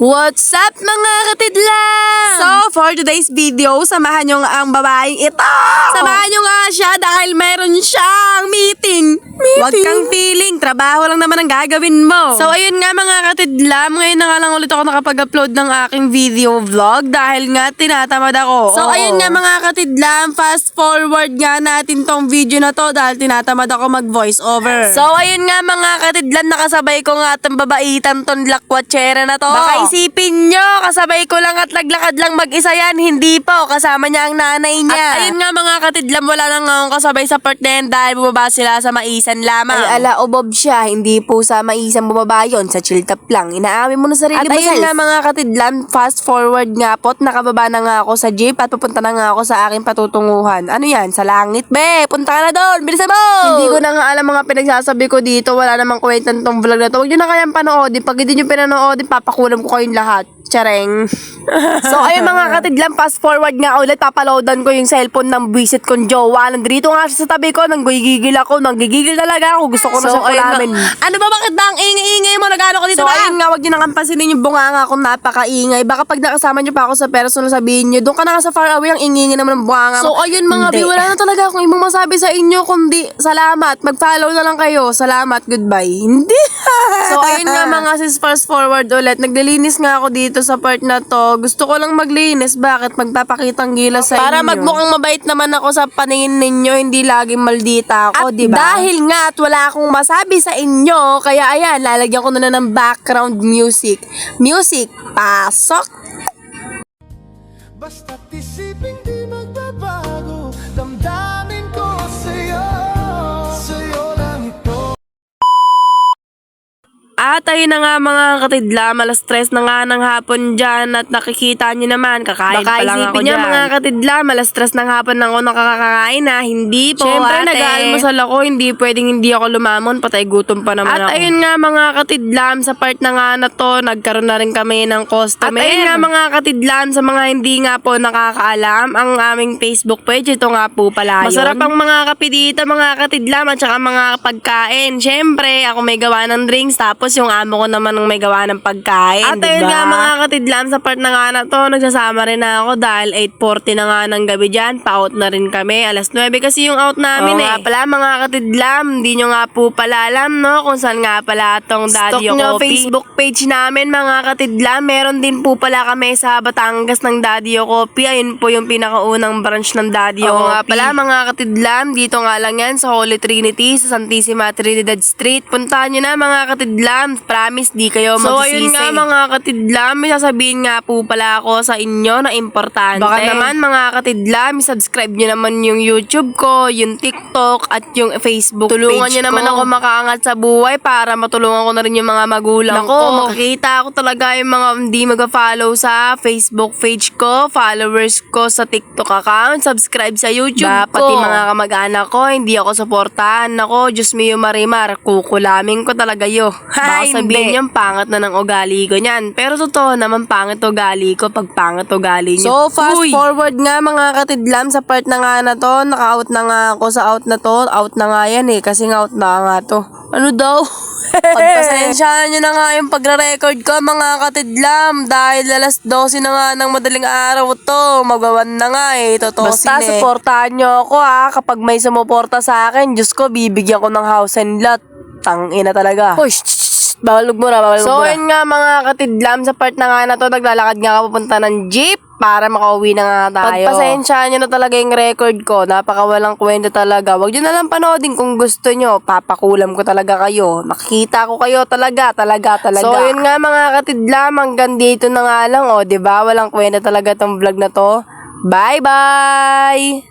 What's up mga katidlam? So, for today's video, samahan nyo nga ang babaeng ito. Samahan nyo nga siya dahil meron siyang meeting. Huwag kang feeling, trabaho lang naman ang gagawin mo. So, ayun nga mga katidlam, ngayon na nga lang ulit ako nakapag-upload ng aking video vlog dahil nga tinatamad ako. So, ayun nga mga katidlam, fast forward nga natin tong video na to dahil tinatamad ako mag-voice over. So, ayun nga mga katidlam, nakasabay ko nga itong babaitan tong lakwatsera na to. Baka isipin nyo, kasabay ko lang at naglakad lang mag-isa yan. Hindi po, kasama niya ang nanay niya. At ayun nga mga katidlam, wala na nga akong kasabay sa part na yan dahil bumaba sila sa maisan lamang. Ay ala, ubob siya. Hindi po sa maisan bumaba yun, sa chill tap lang. Inaamin mo na sarili mo. At ayun nga mga katidlam, fast forward nga po, nakababa na nga ako sa jeep at pupunta na nga ako sa aking patutunguhan. Ano yan? Sa langit, be! Punta ka na doon! Bilisan mo! Hindi ko na nga alam mga pinagsasabi ko dito. Wala namang kwenta tong vlog na to. Huwag nyo na kayang panoodin. Pag hindi nyo pinanoodin, papakulam ko kayong lahat. Tsareng. So, ayun mga katidlam, fast forward nga ulit, papaloadan ko yung cellphone ng visit kong jowa. Nandito nga siya sa tabi ko, nanggigigil ako, nanggigigil talaga ako. Gusto ko na siya kulamin. Ano ba, bakit ba ang ingay-ingay mo? Nag-ano ko dito ba? So, ayun nga, wag nyo nang kampasinin yung bunganga kung napaka-ingay. Baka pag nakasama nyo pa ako sa personal, sabihin nyo, doon ka na nga sa far away, ang ingay naman ng bunganga. So, ayun mga bi, wala na talaga akong ibang masabi sa inyo, kundi salamat. Mag-follow na lang kayo. Salamat, goodbye. Hindi. So, ayun nga mga sis, fast forward ulit. Naglilinis nga ako dito sa part na to. Gusto ko lang maglinis. Bakit? Magpapakitang gilas sa Para inyo. Magmukhang mabait naman ako sa paningin ninyo. Hindi laging maldita ako, diba? Dahil nga at wala akong masabi sa inyo, kaya ayan, lalagyan ko na ng background music. Music, pasok! Basta't isipin di magbabago, damdamin ko sa'yo, sa'yo lang ito. At ayun na nga mga katidlam, alas 3 na nga ng hapon dyan at nakikita nyo naman, kakain pa lang ako dyan. Mga katidlam, alas 3 ng hapon na ako nakakakain na, hindi po Siyempre, nag-aalmusal ako, hindi pwedeng hindi ako lumamon, patay gutom pa naman ako. At ayun nga mga katidlam, sa part na nga na to, nagkaroon na rin kami ng customer. At ayun nga mga katidlam, sa mga hindi nga po nakakaalam, ang aming Facebook page, ito nga po pala yun. Masarap ang mga kape dito mga katidlam at saka mga pagkain. Siyempre, ako may gawa ng drinks, tapos yung amo ko naman ng may gawa ng pagkain. At ayun nga mga katidlam, sa part na nga na to, nagsasama rin na ako dahil 8:40 na nga ng gabi dyan. Pa-out na rin kami. Alas 9 kasi yung out namin nga pala mga katidlam, hindi nyo nga po pala alam no kung saan nga pala itong Daddy Coffee. Facebook page namin mga katidlam. Meron din po pala kami sa Batangas ng Daddy Coffee. Ayun po yung pinakaunang branch ng Daddy Coffee. Nga pala mga katidlam, dito nga lang yan sa Holy Trinity sa Santissima Trinidad Street. Puntahan nyo na mga katidlam. Promise, di kayo magsisisi. So, ayun nga mga katidlam, may sasabihin nga po pala ako sa inyo na importante. Baka naman mga katidlam, subscribe nyo naman yung YouTube ko, yung TikTok, at yung Facebook Tulungan page ko. Tulungan nyo naman ako makaangat sa buhay para matulungan ko na rin yung mga magulang ko. Makikita ko talaga yung mga hindi mag-follow sa Facebook page ko, followers ko sa TikTok account, subscribe sa YouTube ko. Pati mga kamag-anak ko, hindi ako suportahan. Ako, Diyos mio marimar, kukulamin ko talaga yo. Baka sabihin niyo, pangit na ng ugali ko niyan. Pero totoo naman, pangit ugali ko pag pangit ugali niyo. So, fast forward nga mga katidlam, sa part na nga na to, naka-out na nga ako sa out na to. Out na nga yan kasi out na nga to. Ano daw? Pagpasensyahan nyo na nga yung pagre-record ko mga katidlam dahil alas 12 na nga ng madaling araw to. Magwawan na nga Totosin Basta supportahan nyo ako kapag may sumuporta sa akin, Diyos ko, bibigyan ko ng house and lot. Tangina talaga. Hoy, bawal muna. So, yun nga mga katidlam, sa part na nga na to, naglalakad nga ako papunta ng jeep para makauwi na nga tayo. Pagpasensyahan nyo na talaga yung record ko. Napakawalang kwento talaga. Huwag nyo na lang panoodin kung gusto nyo. Papakulam ko talaga kayo. Makikita ko kayo talaga. So, yun nga mga katidlam, hanggang dito na nga lang. Diba? Walang kwento talaga tong vlog na to. Bye-bye!